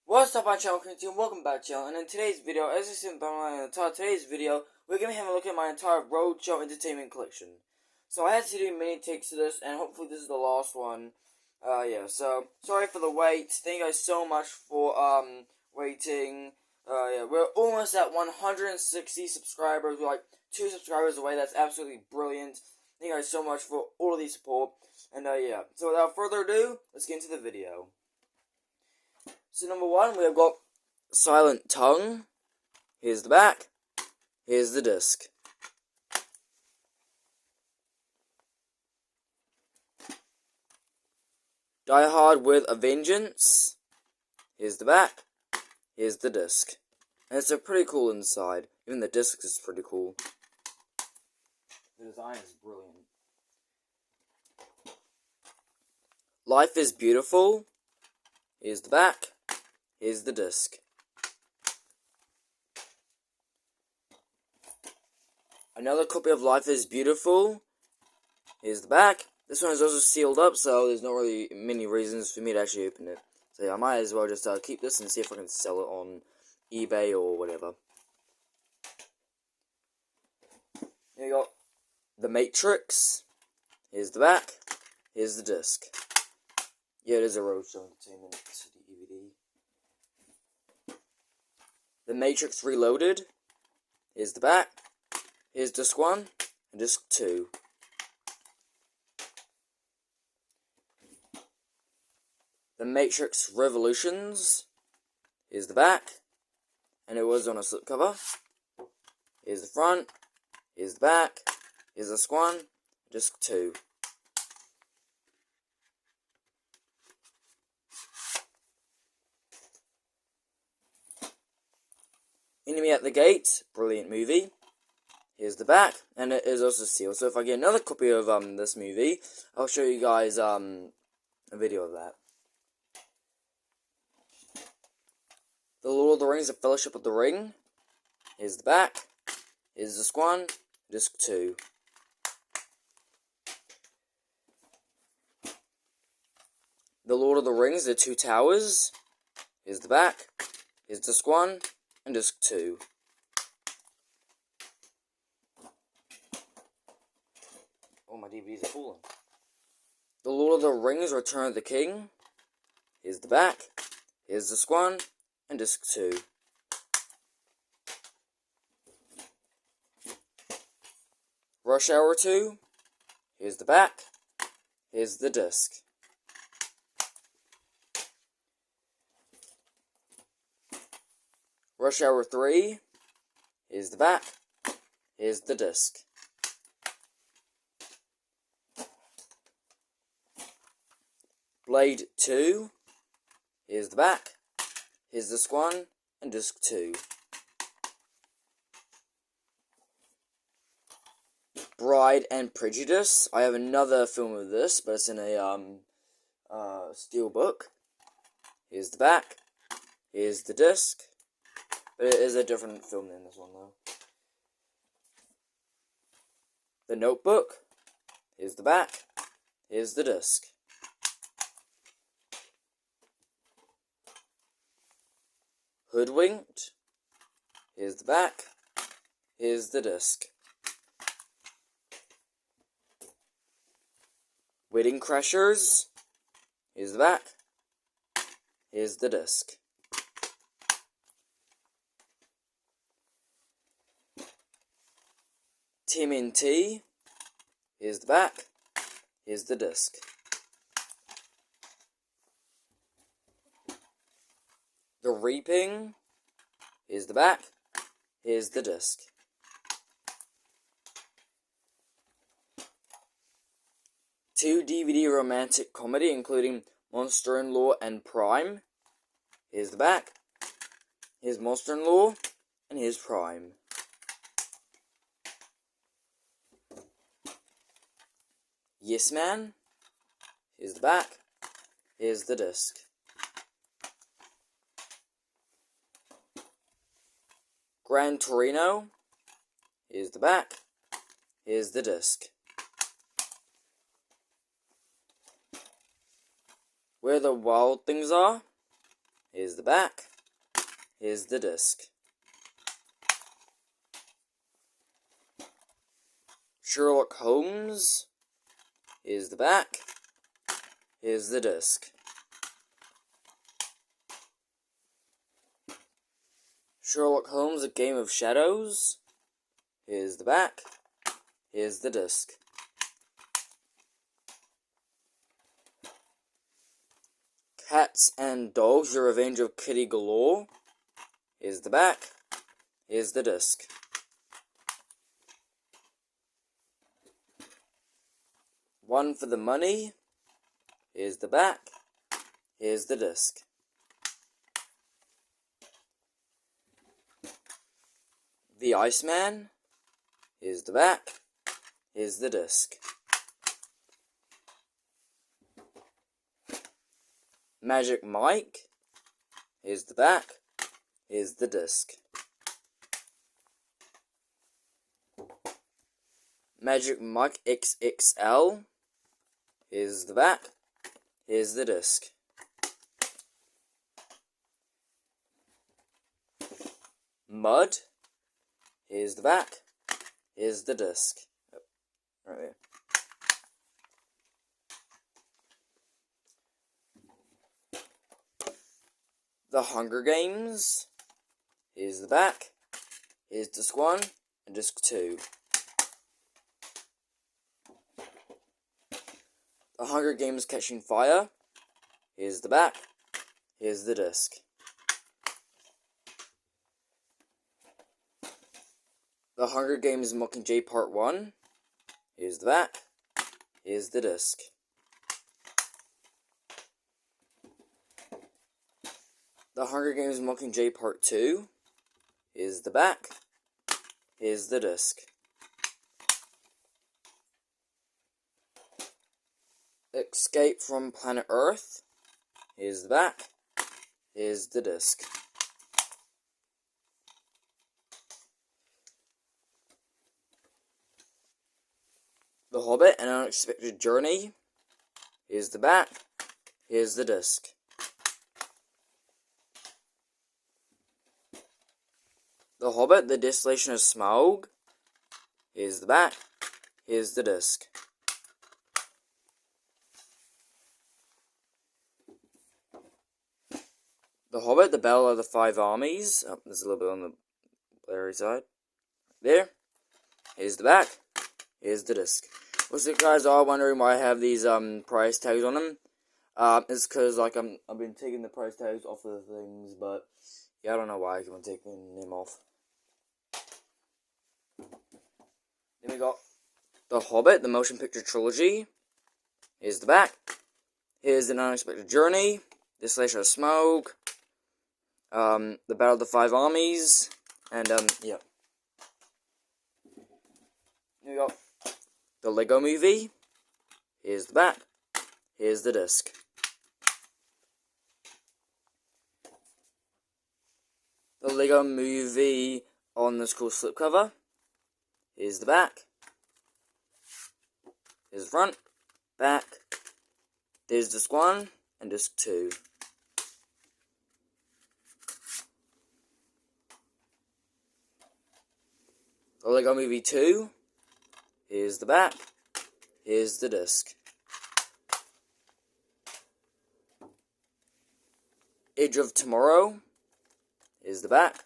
What's up, my channel community, and welcome back, channel. And in today's video, as you see by my entire today's video, we're gonna have a look at my entire Roadshow entertainment collection. So I had to do many takes of this, and hopefully this is the last one. Yeah. So sorry for the wait. Thank you guys so much for waiting. Yeah, we're almost at 160 subscribers. We're like 2 subscribers away. That's absolutely brilliant. Thank you guys so much for all of the support. And yeah. So without further ado, let's get into the video. So number 1, we have got Silent Tongue. Here's the back. Here's the disc. Die Hard with a Vengeance. Here's the back. Here's the disc. And it's a pretty cool inside. Even the disc is pretty cool. The design is brilliant. Life is Beautiful. Here's the back. Here's the disc. Another copy of Life is Beautiful. Here's the back. This one is also sealed up, so there's not really many reasons for me to actually open it. So yeah, I might as well just keep this and see if I can sell it on eBay or whatever. Here you got The Matrix. Here's the back. Here's the disc. Yeah, it is a Roadshow Entertainment DVD. The Matrix Reloaded. Here's the back. Here's disc 1 and disc 2. The Matrix Revolutions. Here's the back. And it was on a slipcover. Here's the front. Here's the back. Here's disc 1. Disc 2. Enemy at the Gate. Brilliant movie. Here's the back, and it is also sealed. So if I get another copy of this movie, I'll show you guys a video of that. The Lord of the Rings: The Fellowship of the Ring. Here's the back. Here's disc 1, disc 2. The Lord of the Rings: The Two Towers. Here's the back. Here's disc 1 and disc 2. Oh, my DVDs are falling. The Lord of the Rings: Return of the King. Here's the back. Here's disc 1 and disc 2. Rush Hour 2. Here's the back. Here's the disc. Rush Hour 3. Here's the back. Here's the disc. Blade 2. Here's the back. Here's disc 1 and disc 2. Bride and Prejudice. I have another film of this, but it's in a steel book. Here's the back. Here's the disc. But it is a different film than this one, though. The Notebook. Here's the back. Here's the disc. Hoodwinked. Here's the back. Here's the disc. Wedding Crashers. Here's the back. Here's the disc. TMNT. Here's the back. Here's the disc. The Reaping. Here's the back. Here's the disc. Two DVD romantic comedy, including Monster-in-Law and Prime. Here's the back. Here's Monster-in-Law, and here's Prime. Yes Man. Here's the back. Here's the disc. Gran Torino. Here's the back. Here's the disc. Where the Wild Things Are. Here's the back. Here's the disc. Sherlock Holmes. Here's the back. Here's the disc. Sherlock Holmes, A Game of Shadows. Here's the back. Here's the disc. Cats and Dogs, The Revenge of Kitty Galore. Here's the back. Here's the disc. One for the Money. Here's the back. Here's the disc. The Iceman. Here's the back. Here's the disc. Magic Mike. Here's the back. Here's the disc. Magic Mike XXL. Here's the back. Here's the disc. Mud. Here's the back. Here's the disc. Oh, right there. The Hunger Games. Here's the back. Here's disc 1 and disc 2. The Hunger Games Catching Fire. Here's the back. Here's the disc. The Hunger Games Mockingjay Part 1. Here's the back. Here's the disc. The Hunger Games Mockingjay Part 2. Here's the back. Here's the disc. Escape from Planet Earth. Here's the back. Here's the disc. The Hobbit, An Unexpected Journey. Here's the back. Here's the disc. The Hobbit, The Desolation of Smaug. Here's the back. Here's the disc. The Hobbit, The Battle of the Five Armies. Oh, there's a little bit on the blurry side. There. Here's the back. Here's the disc. Well, so guys are wondering why I have these price tags on them. It's because like I've been taking the price tags off of the things, but yeah, I don't know why I keep on taking them off. Then we got The Hobbit, the motion picture trilogy. Here's the back. Here's An Unexpected Journey. Desolation of Smaug. The Battle of the Five Armies. And yeah. Here we go. The Lego Movie. Here's the back. Here's the disc. The Lego Movie on this cool slipcover. Here's the back. Here's the front. Back. There's disc 1 and disc 2. The Lego Movie 2. Here's the back. Here's the disc. Edge of Tomorrow. Here's the back.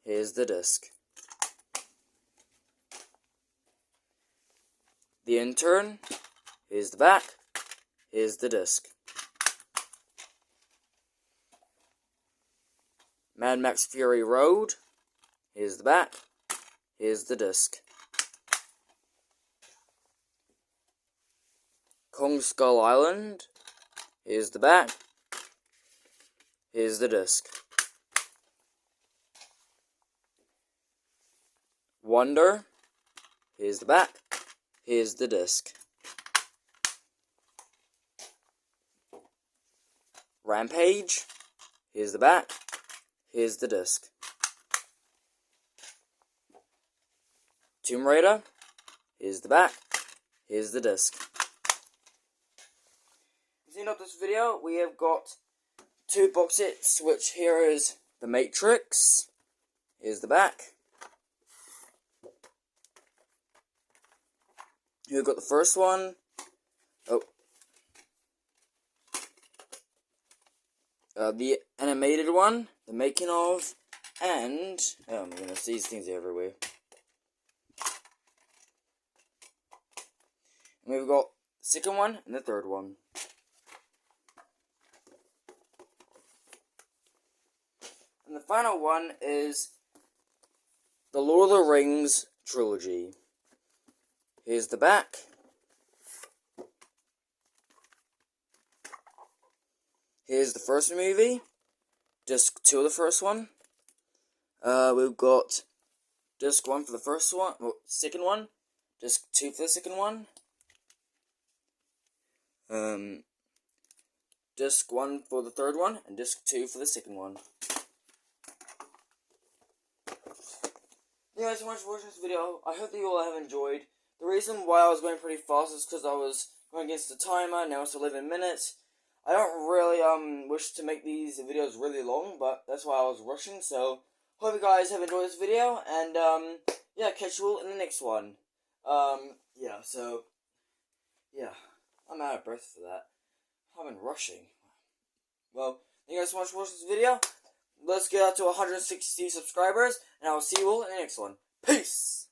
Here's the disc. The Intern. Here's the back. Here's the disc. Mad Max Fury Road. Here's the back. Here's the disc. Kong Skull Island. Here's the back. Here's the disc. Wonder. Here's the back. Here's the disc. Rampage. Here's the back. Here's the disc. Tomb Raider. Here's the back. Here's the disc. To end up this video, we have got two box sets, which here is The Matrix. Here's the back. Here we've got the first one. The animated one, the making of, and oh my goodness, these things are everywhere. And we've got the second one and the third one. And the final one is the Lord of the Rings trilogy. Here's the back. Here's the first movie, disc 2 of the first one. We've got disc 1 for the first one, well, second one, disc 2 for the second one. Disc 1 for the third one, and disc 2 for the second one. Thank you guys so much for watching this video. I hope that you all have enjoyed. The reason why I was going pretty fast is because I was going against the timer. Now it's 11 minutes. I don't really wish to make these videos really long, but that's why I was rushing. So hope you guys have enjoyed this video, and yeah, catch you all in the next one. Yeah, I'm out of breath for that. I've been rushing. Well, thank you guys so much for watching this video. Let's get out to 160 subscribers, and I will see you all in the next one. Peace!